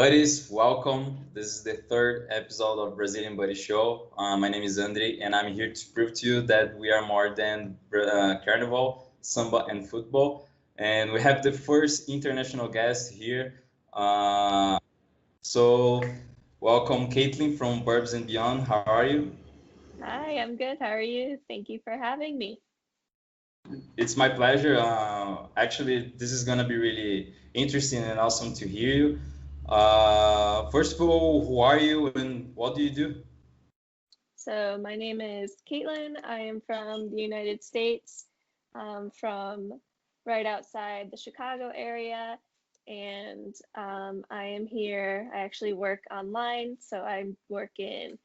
buddies, welcome. This is the third episode of Brazilian Buddy Show. My name is Andrey, and I'm here to prove to you that we are more than Carnival, SAMBA, and football. And we have the first international guest here. Uh, so, welcome, Caitlin from Burbs and Beyond. How are you? Hi, I'm good. How are you? Thank you for having me. It's my pleasure. Actually, this is gonna be really interesting and awesome to hear you. First of all, who are you and what do you do? So, my name is Caitlin. I am from the United States, from right outside the Chicago area. And I am here. I actually work online. So, I work in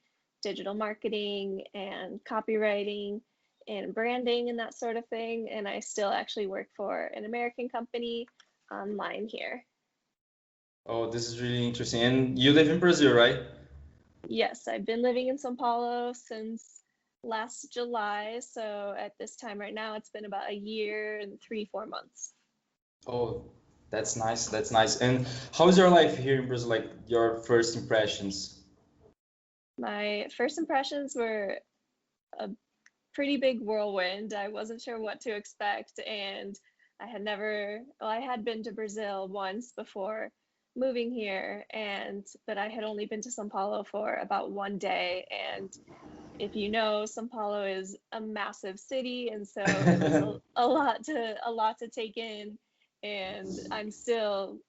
digital marketing and copywriting and branding and that sort of thing. And I still actually work for an American company online here. Oh, this is really interesting. And you live in Brazil, right? Yes, I've been living in São Paulo since last July. So at this time right now, it's been about a year and 3, 4 months. Oh, that's nice. That's nice. And how's your life here in Brazil? Like your first impressions? My first impressions were a pretty big whirlwind. I wasn't sure what to expect, and I had been to Brazil once before moving here, and but I had only been to São Paulo for about one day, and if you know, São Paulo is a massive city, and so it was a lot to take in. And I'm still,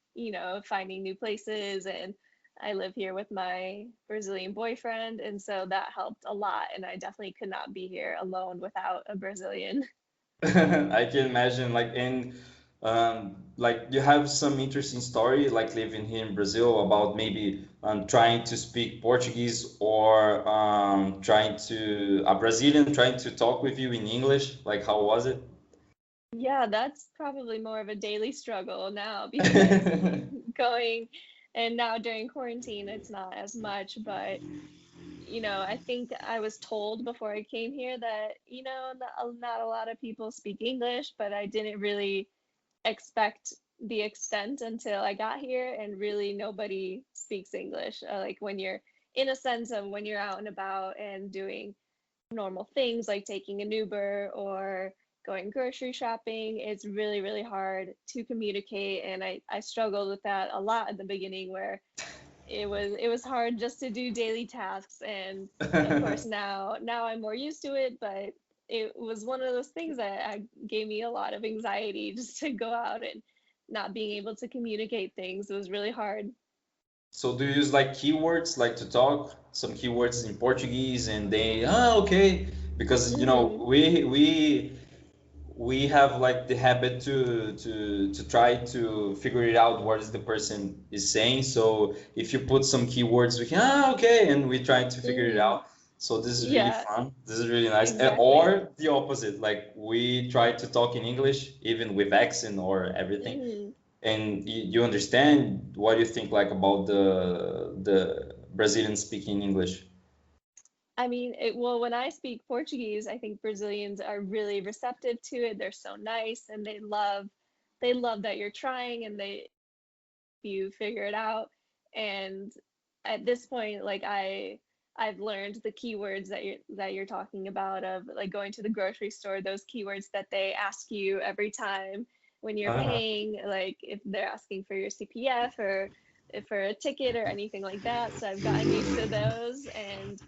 finding new places, and I live here with my Brazilian boyfriend, and so that helped a lot. And I definitely could not be here alone without a Brazilian. I can imagine, like you have some interesting story, like living here in Brazil about maybe trying to speak Portuguese or trying to a Brazilian trying to talk with you in English. Like, how was it? Yeah, that's probably more of a daily struggle now because going and now during quarantine, it's not as much, but I think I was told before I came here that, not a lot of people speak English, but I didn't really expect the extent until I got here, and really nobody speaks English. Like when you're in a sense of when you're out and about and doing normal things like taking an Uber or going grocery shopping, it's really, really hard to communicate. And I struggled with that a lot at the beginning where it was hard just to do daily tasks. And of course now I'm more used to it, but it was one of those things that gave me a lot of anxiety just to go out, and not being able to communicate things was really hard. So do you use like keywords, like to talk some keywords in Portuguese, and they okay, because Hmm. we have like the habit to try to figure it out what is the person is saying. So if you put some keywords, we can okay, and we try to figure it Hmm. out. So this is really Yeah, fun. This is really nice. exactly. Or the opposite, like we try to talk in English, even with accent or everything. Hmm. And you understand what you think like about the Brazilian speaking English. I mean, well, when I speak Portuguese, I think Brazilians are really receptive to it. They're so nice, and they love that you're trying, and they you figure it out. And at this point, like I've learned the keywords that you're talking about, of like going to the grocery store, those keywords that they ask you every time when you're Uh-huh. paying, like if they're asking for your CPF or if for a ticket or anything like that. So I've gotten used to those. And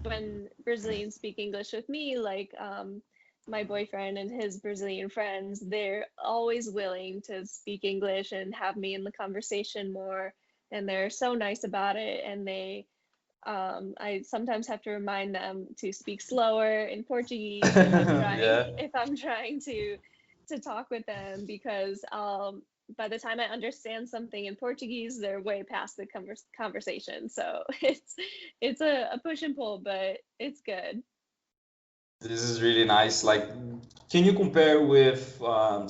when Brazilians speak English with me, like my boyfriend and his Brazilian friends, they're always willing to speak English and have me in the conversation more. And they're so nice about it. And I sometimes have to remind them to speak slower in Portuguese if I'm trying Yeah. if I'm trying to talk with them, because by the time I understand something in Portuguese, they're way past the conversation. So it's a push and pull, but it's good. This is really nice. Like, can you compare with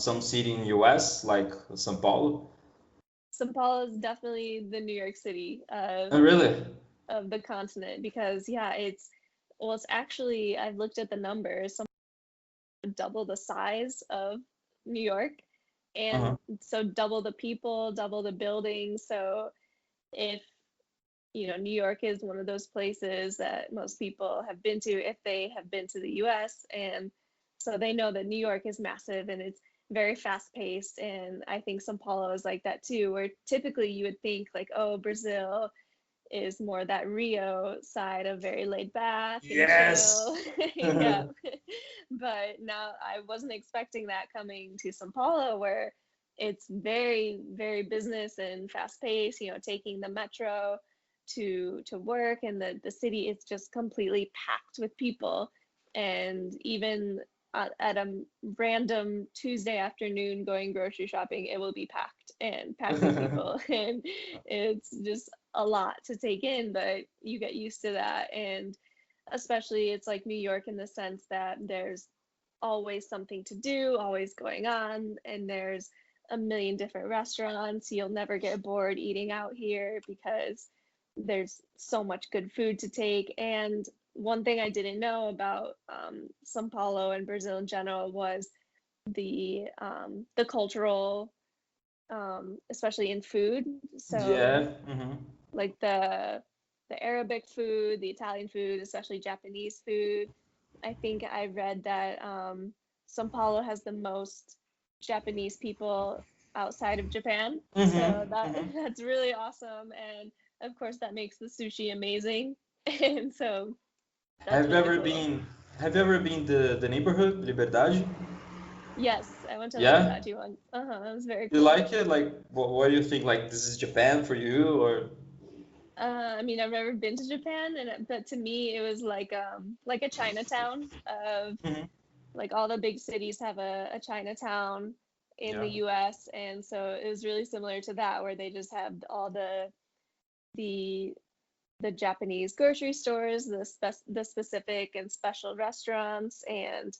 some city in US, like São Paulo? São Paulo is definitely the New York City Oh, really? of the continent, because yeah, it's actually, I've looked at the numbers, some double the size of New York, and Uh-huh. so double the people, double the buildings. So if New York is one of those places that most people have been to if they have been to the US. And so they know that New York is massive and it's very fast paced. And I think Sao Paulo is like that too, where typically you would think like, oh, Brazil is more that Rio side of very laid back and Yes. chill. Yeah. But now I wasn't expecting that coming to Sao Paulo, where it's very, very business and fast paced, taking the metro to work, and the city is just completely packed with people. And even at a random Tuesday afternoon going grocery shopping, it will be packed with people. And it's just a lot to take in, but you get used to that. And especially it's like New York in the sense that there's always something to do, always going on, and there's a million different restaurants. You'll never get bored eating out here because there's so much good food to take. And one thing I didn't know about São Paulo and Brazil in general was the cultural, especially in food. So Yeah. Hmm. like the Arabic food, the Italian food, especially Japanese food. I think I read that São Paulo has the most Japanese people outside of Japan. Hmm. So that Hmm. that's really awesome, and of course that makes the sushi amazing. And so that's Have you really ever cool. been? Have you ever been the neighborhood Liberdade? Yes, I went to Yeah. Liberdade once. It was very You cool. like it? Like, what do you think? Like, this is Japan for you, or? I mean, I've never been to Japan, but to me, it was like a Chinatown of Hmm. like all the big cities have a Chinatown in Yeah. the US, and so it was really similar to that, where they just have all the the Japanese grocery stores, the specific and special restaurants, and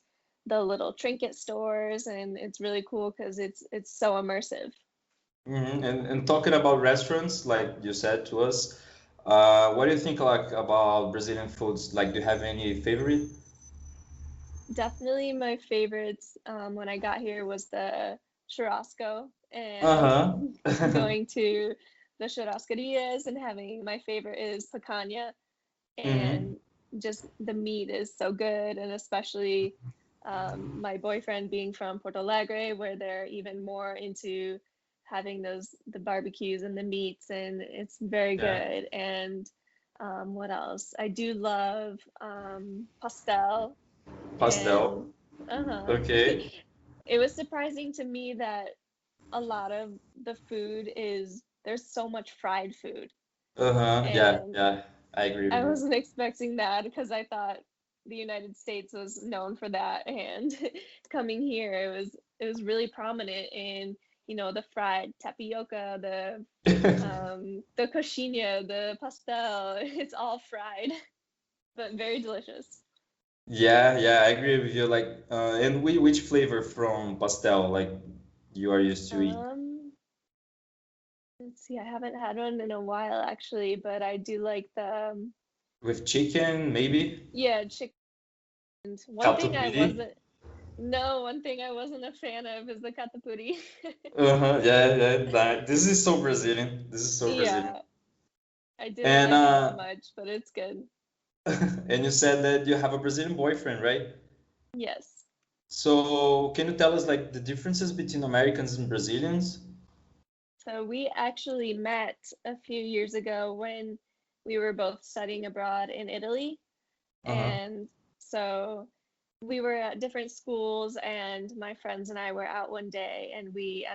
the little trinket stores. And it's really cool because it's so immersive. Hmm. And talking about restaurants, like you said to us, what do you think like about Brazilian foods? Like, do you have any favorite? Definitely my favorites when I got here was the churrasco, and Uh-huh. going to the churrascarias, and having my favorite is picanha. Hmm. And just the meat is so good. And especially my boyfriend being from Porto Alegre, where they're even more into having the barbecues and the meats, and it's very Yeah. good. And what else? I do love pastel. And Pastel. uh-huh. Okay. It was surprising to me that a lot of the food is there's so much fried food. Uh-huh. Yeah, And yeah. I agree with I you. wasn't expecting that because I thought the United States was known for that. And coming here, it was really prominent in, the fried tapioca, the coxinha, the pastel. It's all fried, but very delicious. Yeah, yeah, I agree with you. Like, and which flavor from pastel like you are used to eat? Um, let's see, I haven't had one in a while actually, but I do like the With chicken, maybe? yeah, chicken. One thing I Catupiry? wasn't No, one thing I wasn't a fan of is the katapuri. Uh-huh. Yeah, yeah. This is so Brazilian. This is so Brazilian. Yeah, I didn't And like it that much, but it's good. and you said that you have a Brazilian boyfriend, right? Yes. So can you tell us like the differences between Americans and Brazilians? So we actually met a few years ago when we were both studying abroad in Italy. Uh-huh. And so we were at different schools, and my friends and I were out one day, and we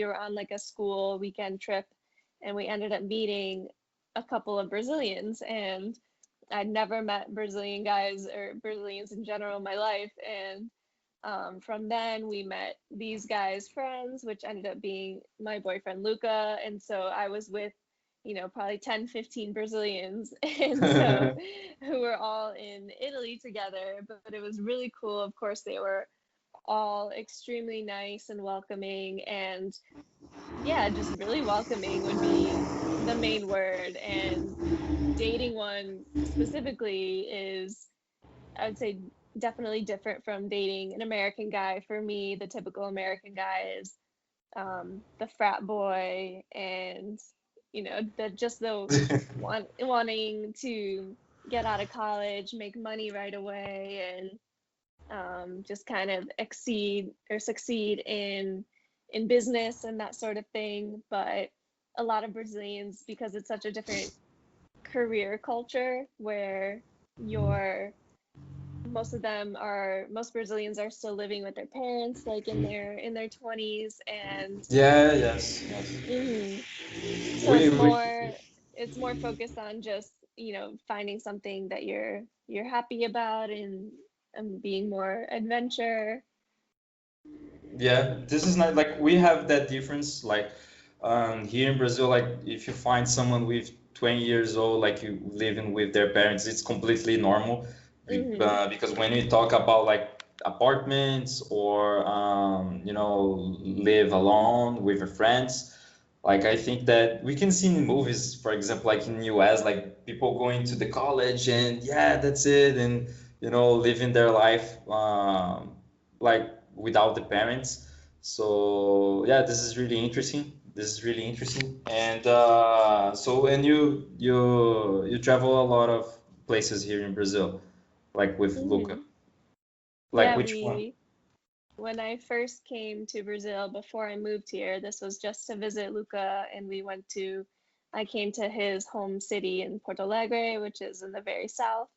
were on like a school weekend trip, and we ended up meeting a couple of Brazilians. And I'd never met Brazilian guys or Brazilians in general in my life. And from then we met these guys' friends, which ended up being my boyfriend Luca. And so I was with, probably 10, 15 Brazilians. And so who were all in Italy together. But it was really cool. Of course, they were all extremely nice and welcoming. And yeah, just really welcoming would be the main word. And dating one specifically is, I would say, definitely different from dating an American guy. For me, the typical American guy is the frat boy and that just the wanting to get out of college, make money right away, and just kind of exceed or succeed in business and that sort of thing. But a lot of Brazilians, because it's such a different career culture where you're most Brazilians are still living with their parents, like in their 20s, and Yeah, yes, yes. mhm. So We, it's we more it's more focused on just, finding something that you're happy about, and being more adventure. Yeah, this is not like we have that difference. Like here in Brazil, like if you find someone with 20 years old, like you living with their parents, it's completely normal. Hmm. Because when we talk about like apartments or live alone with your friends, like I think that we can see in movies, for example, like in US, like people going to the college and yeah, that's it, and living their life like without the parents. So yeah, this is really interesting. This is really interesting. And so and you travel a lot of places here in Brazil, like with Luca. Hmm. Like Yeah, which one? we when I first came to Brazil before I moved here, this was just to visit Luca, and I came to his home city in Porto Alegre, which is in the very south.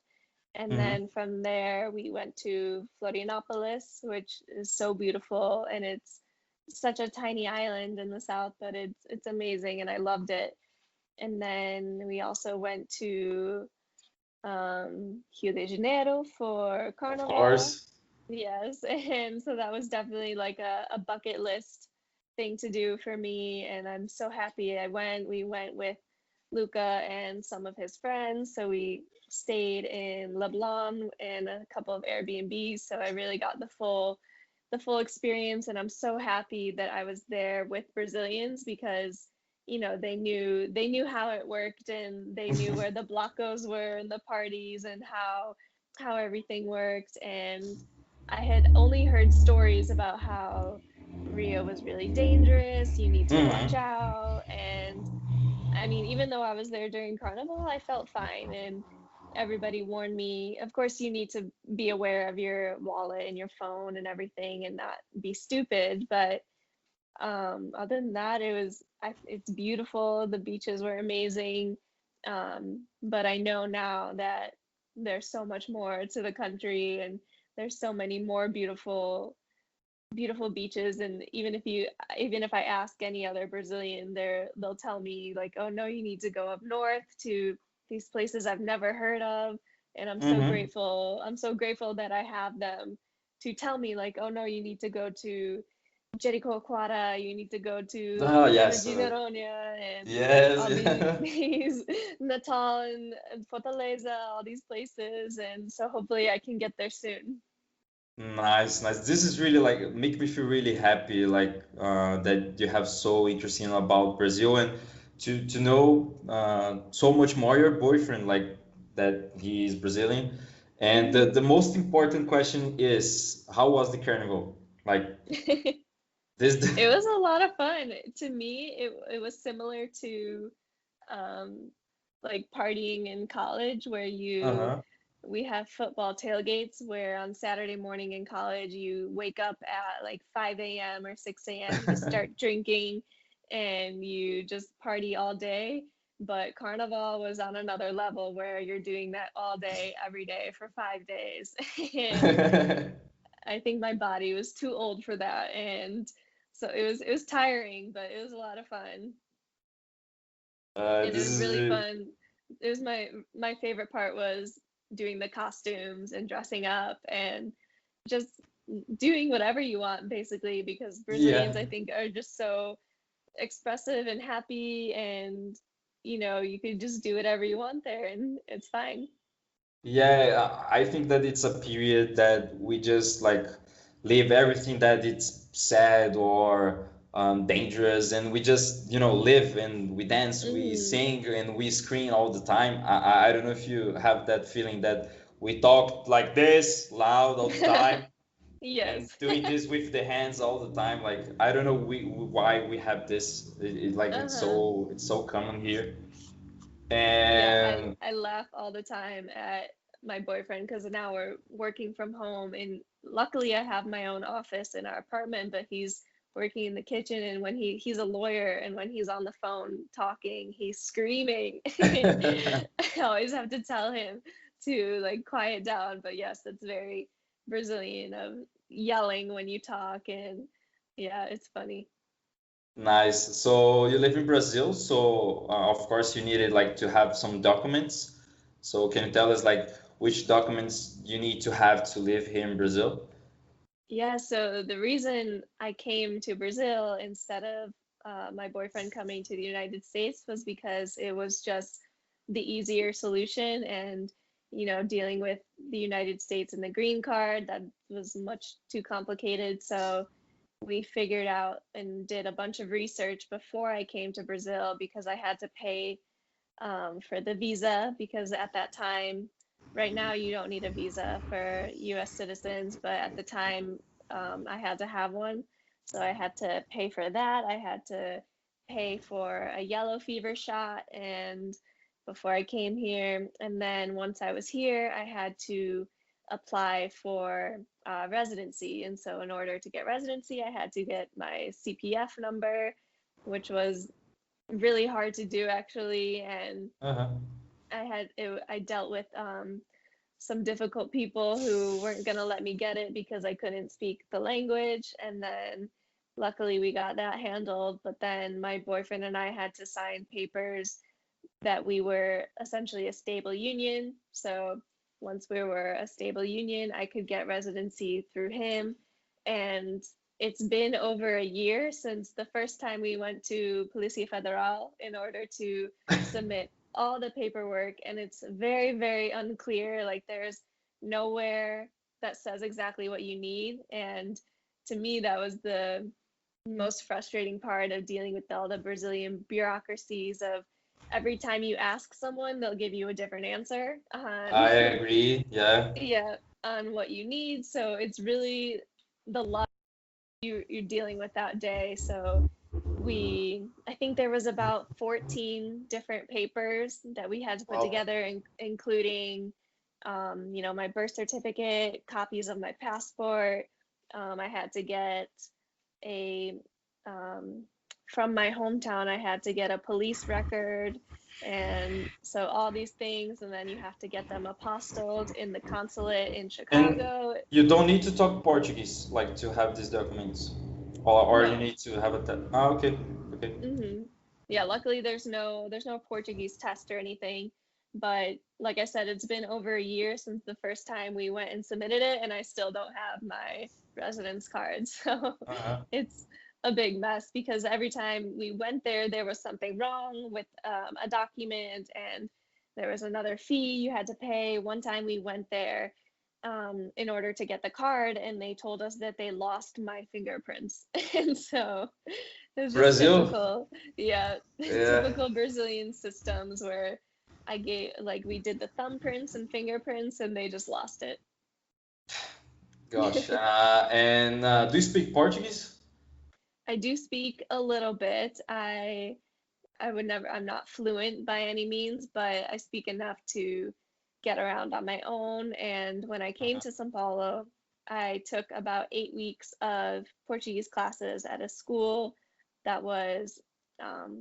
And Hmm. then from there, we went to Florianópolis, which is so beautiful, and it's such a tiny island in the south, but it's amazing, and I loved it. And then we also went to Rio de Janeiro for Of Carnival. course. Yes, and so that was definitely like a bucket list thing to do for me, and I'm so happy I went. We went with Luca and some of his friends, so we stayed in Leblon and a couple of Airbnbs, so I really got the full experience, and I'm so happy that I was there with Brazilians because they knew how it worked, and they knew where the blocos were and the parties and how everything worked. And I had only heard stories about how Rio was really dangerous, you need to watch Hmm. out. And I mean, even though I was there during Carnival, I felt fine. And everybody warned me, of course, you need to be aware of your wallet and your phone and everything and not be stupid. But other than that, it's beautiful. The beaches were amazing. But I know now that there's so much more to the country, and there's so many more beautiful beaches. And even if I ask any other Brazilian, they'll tell me like, oh no, you need to go up north to these places I've never heard of. And Hmm. I'm so grateful that I have them to tell me like, oh no, you need to go to Jericoacoara, you need to go to Oh Fazenda yes. de Noronha, and Yes. all these Natal and Fortaleza, all these places. And so hopefully I can get there soon. Nice, nice. This is really like make me feel really happy, like that you have so interesting about Brazil and to know so much more your boyfriend, like that he is Brazilian. And the Hmm. most important question is, how was the carnival? Like this. It was a lot of fun. To me, it was similar to um like partying in college, where Uh-huh. we have football tailgates where on Saturday morning in college you wake up at like 5 a.m. or 6 a.m. You start drinking and you just party all day. But Carnival was on another level where you're doing that all day, every day for 5 days. And I think my body was too old for that. And so it was tiring, but it was a lot of fun. And it This was is really really, fun. It was my favorite part was doing the costumes and dressing up and just doing whatever you want basically, because yeah. Brazilians I think are just so expressive and happy, and you could just do whatever you want there and it's fine. Yeah, I think that it's a period that we just like leave everything that it's sad or dangerous, and we just live and we dance, we Hmm. sing, and we scream all the time. I don't know if you have that feeling that we talk like this loud all the time. and Yes. doing this with the hands all the time. Like I don't know why we have this. Like Uh-huh. it's so common here. Yeah, And I laugh all the time at my boyfriend because now we're working from home, and luckily I have my own office in our apartment, but he's working in the kitchen, and when he's a lawyer, and when he's on the phone talking, he's screaming. And I always have to tell him to like quiet down, but yes, that's very Brazilian of yelling when you talk, and yeah, it's funny. nice. So you live in Brazil, so of course you needed like to have some documents. So can you tell us like which documents you need to have to live here in Brazil? Yeah, so the reason I came to Brazil instead of my boyfriend coming to the United States was because it was just the easier solution. And, dealing with the United States and the green card, that was much too complicated. So we figured out and did a bunch of research before I came to Brazil because I had to pay for the visa because at that time, right now you don't need a visa for US citizens, but at the time I had to have one. So I had to pay for that. I had to pay for a yellow fever shot and before I came here. And then once I was here, I had to apply for residency. And so in order to get residency, I had to get my CPF number, which was really hard to do actually. And Uh-huh. I dealt with some difficult people who weren't going to let me get it because I couldn't speak the language. And then luckily we got that handled. But then my boyfriend and I had to sign papers that we were essentially a stable union. So once we were a stable union, I could get residency through him. And it's been over a year since the first time we went to Policia Federal in order to submit all the paperwork. And it's very, very unclear. Like there's nowhere that says exactly what you need. And to me, that was the most frustrating part of dealing with all the Brazilian bureaucracies of every time you ask someone, they'll give you a different answer on I agree. Yeah. yeah, on what you need. So it's really the lot you're dealing with that day. So I think there was about 14 different papers that we had to put Wow. together, including my birth certificate, copies of my passport. I had to get a um, from my hometown, I had to get a police record. And so all these things, and then you have to get them apostilled in the consulate in And Chicago. you don't need to talk Portuguese like to have these documents, or you No. need to have a ah, okay, okay. Yeah, luckily there's no Portuguese test or anything. But like I said, it's been over a year since the first time we went and submitted it, and I still don't have my residence card. So Uh-huh. it's a big mess because every time we went there, there was something wrong with a document, and there was another fee you had to pay. One time we went there in order to get the card, and they told us that they lost my fingerprints. And so it was just Brazil? typical, yeah, Yeah. typical Brazilian systems where we did the thumbprints and fingerprints and they just lost it. Gosh. And do you speak Portuguese? I do speak a little bit. I'm not fluent by any means, but I speak enough to get around on my own. And when I came Uh-huh. to São Paulo, I took about 8 weeks of Portuguese classes at a school that was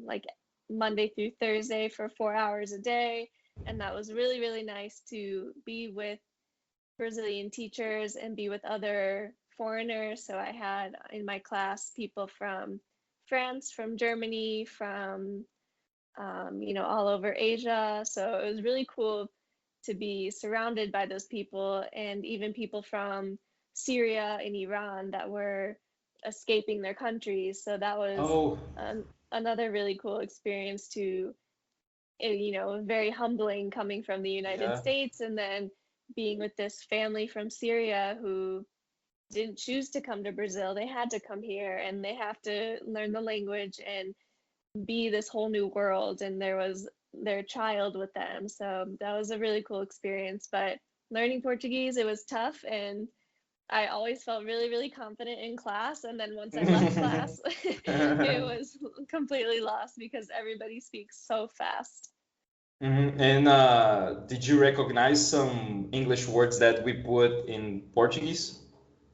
like Monday through Thursday for 4 hours a day. And that was really, really nice to be with Brazilian teachers and be with other foreigners. So I had in my class people from France, from Germany, from all over Asia. So it was really cool to be surrounded by those people and even people from Syria and Iran that were escaping their countries. So that was Oh, another really cool experience to, very humbling coming from the United yeah. States and then being with this family from Syria who didn't choose to come to Brazil. They had to come here and they have to learn the language and be this whole new world, and there was their child with them. So that was a really cool experience. But learning Portuguese, it was tough, and I always felt really, really confident in class, and then once I left class, it was completely lost because everybody speaks so fast. And did you recognize some English words that we put in Portuguese?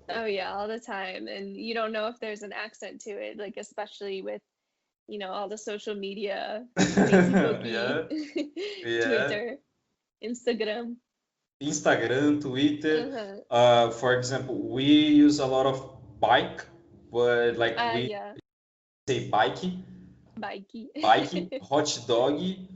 Oh yeah, all the time. And you don't know if there's an accent to it, like especially with, all the social media, Facebook, Yeah, yeah. Twitter, Instagram. Instagram, Twitter. Uh-huh. For example, we use a lot of bike, but like we Yeah, say bike, bikey. bike, hot doggy.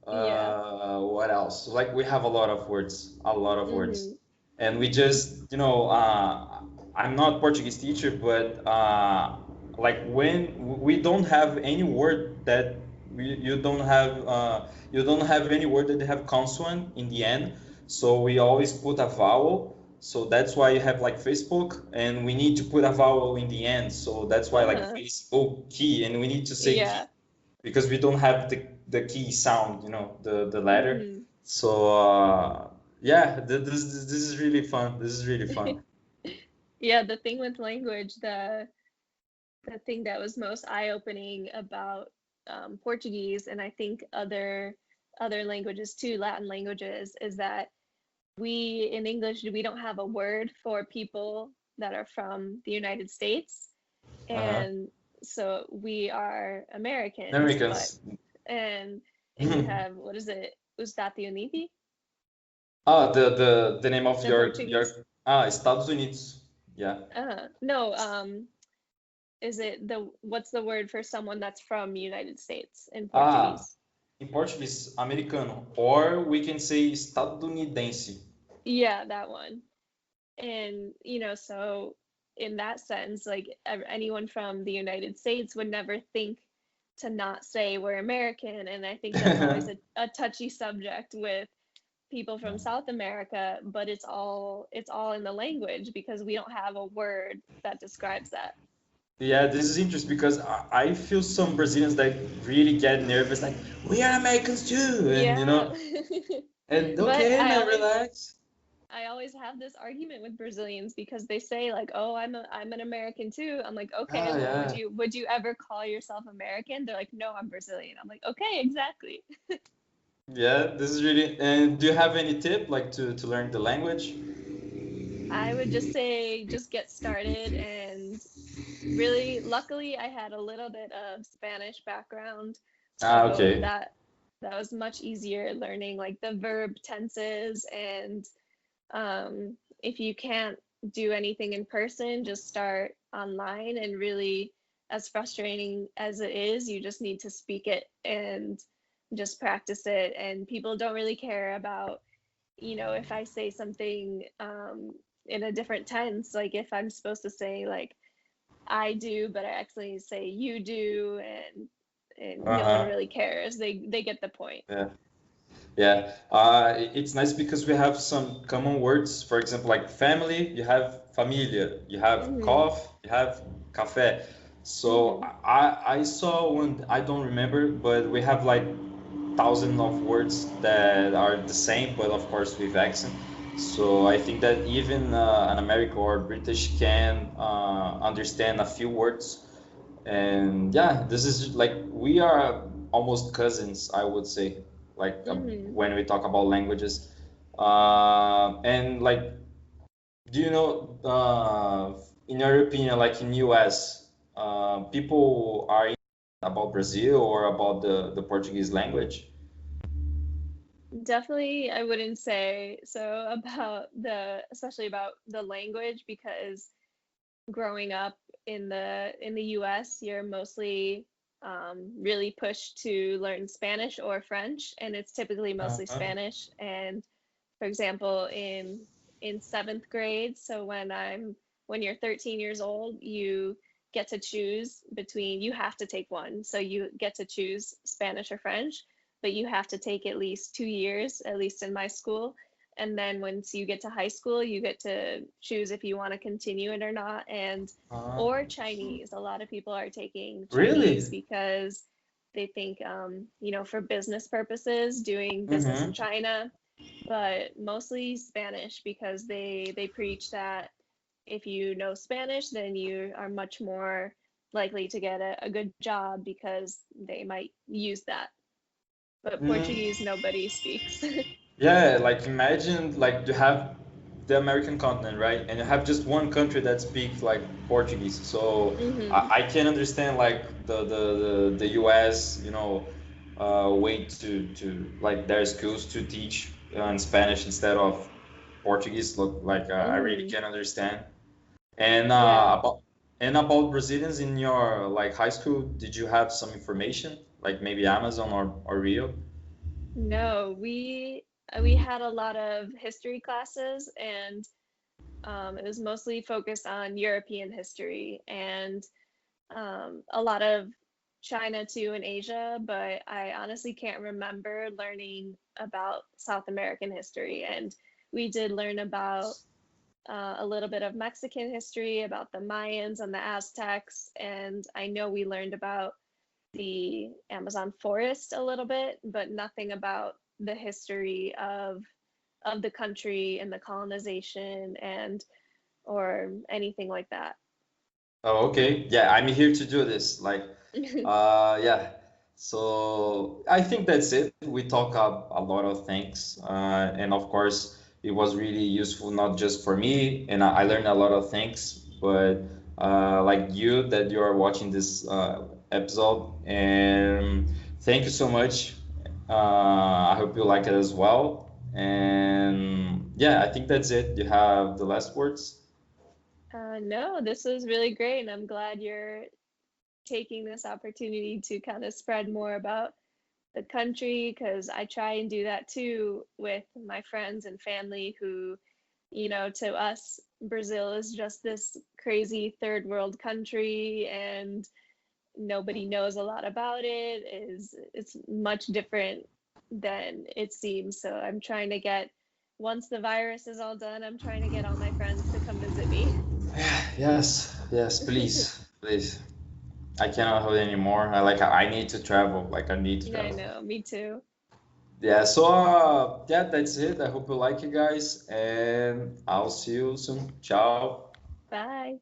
Yeah. What else? Like we have a lot of words, a lot of words, Hmm. and we just, I'm not Portuguese teacher, but like when we don't have any word that you don't have any word that have consonant in the end, so we always put a vowel. So that's why you have like Facebook, and we need to put a vowel in the end. So that's why like Uh-huh. Facebook key, and we need to say key Yeah. because we don't have the key sound, the letter. Hmm. So yeah, this is really fun. This is really fun. Yeah, the thing with language, the thing that was most eye-opening about Portuguese, and I think other languages too, Latin languages, is that we in English we don't have a word for people that are from the United States, Uh-huh. and so we are Americans, but Americans. and you have, what is it? Ustati Univi, The name of in your Portuguese. Estados Unidos. Yeah. No, is it the what's the word for someone that's from United States in Ah, Portuguese? in Portuguese, americano, or we can say estadunidense. Yeah, that one. And, so in that sense, like anyone from the United States would never think to not say we're American. And I think that's always a touchy subject with people from South America, but it's all in the language because we don't have a word that describes that. Yeah, this is interesting because I feel some Brazilians that really get nervous, like we are Americans too, and Yeah. and But okay, I man, always relax. I always have this argument with Brazilians because they say like, "Oh, I'm an American too." I'm like, "Okay, Ah, well, would yeah, you would you ever call yourself American?" They're like, "No, I'm Brazilian." I'm like, "Okay, exactly." yeah. This is really. And do you have any tip like to learn the language? I would just say just get started, and really luckily I had a little bit of Spanish background, Ah, so okay. that was much easier learning like the verb tenses. And if you can't do anything in person, just start online. And really, as frustrating as it is, you just need to speak it and just practice it. And people don't really care about, if I say something in a different tense, like if I'm supposed to say like I do, but I actually say you do, and no one Uh-huh. really cares. They get the point. Yeah. Yeah. It's nice because we have some common words. For example, like family, you have familia, you have Hmm. cough, you have café. So Hmm. I saw one, I don't remember, but we have like thousands of words that are the same, but of course with accent. So I think that even an American or British can understand a few words. And yeah, this is like we are almost cousins, I would say, like Hmm. when we talk about languages. And like, do you know, in your opinion, like in US, people are about Brazil or about the Portuguese language? Definitely, I wouldn't say so about especially about the language, because growing up in the US, you're mostly really pushed to learn Spanish or French, and it's typically mostly Uh-huh. Spanish. And for example, in seventh grade, so when you're 13 years old, you get to choose between you have to take one. So you get to choose Spanish or French, but you have to take at least 2 years, at least in my school. And then once you get to high school, you get to choose if you want to continue it or not. And Uh, or Chinese. A lot of people are taking Chinese really? because they think, for business purposes, doing business in Mm-hmm. China, but mostly Spanish because they preach that, if you know Spanish, then you are much more likely to get a good job because they might use that. But Mm, Portuguese, nobody speaks. yeah, like imagine like you have the American continent, right? And you have just one country that speaks like Portuguese. So Hmm. I can understand like the US, way to like their schools to teach in Spanish instead of Portuguese. Look, like I really Hmm. can understand. And Yeah. about Brazilians in your like high school, did you have some information like maybe Amazon or Rio? No, we had a lot of history classes, and it was mostly focused on European history and a lot of China too and Asia, but I honestly can't remember learning about South American history. And we did learn about a little bit of Mexican history, about the Mayans and the Aztecs, and I know we learned about the Amazon forest a little bit, but nothing about the history of the country and the colonization and or anything like that. Oh, okay. Yeah, I'm here to do this. Like, yeah. So I think that's it. We talk a lot of things, and of course, it was really useful not just for me, and I learned a lot of things, but like you that you are watching this episode, and thank you so much. I hope you like it as well. And yeah, I think that's it. You have the last words. No, this was really great, and I'm glad you're taking this opportunity to kind of spread more about the country because I try and do that too with my friends and family who, to us, Brazil is just this crazy third world country and nobody knows a lot about it. It's much different than it seems. So I'm trying to get once the virus is all done, I'm trying to get all my friends to come visit me. Yes, yes, please, please. I cannot hold anymore. I need to travel. Like I need to I travel. know, me too. Yeah, so yeah, that's it. I hope you like it, guys, and I'll see you soon. Ciao. Bye.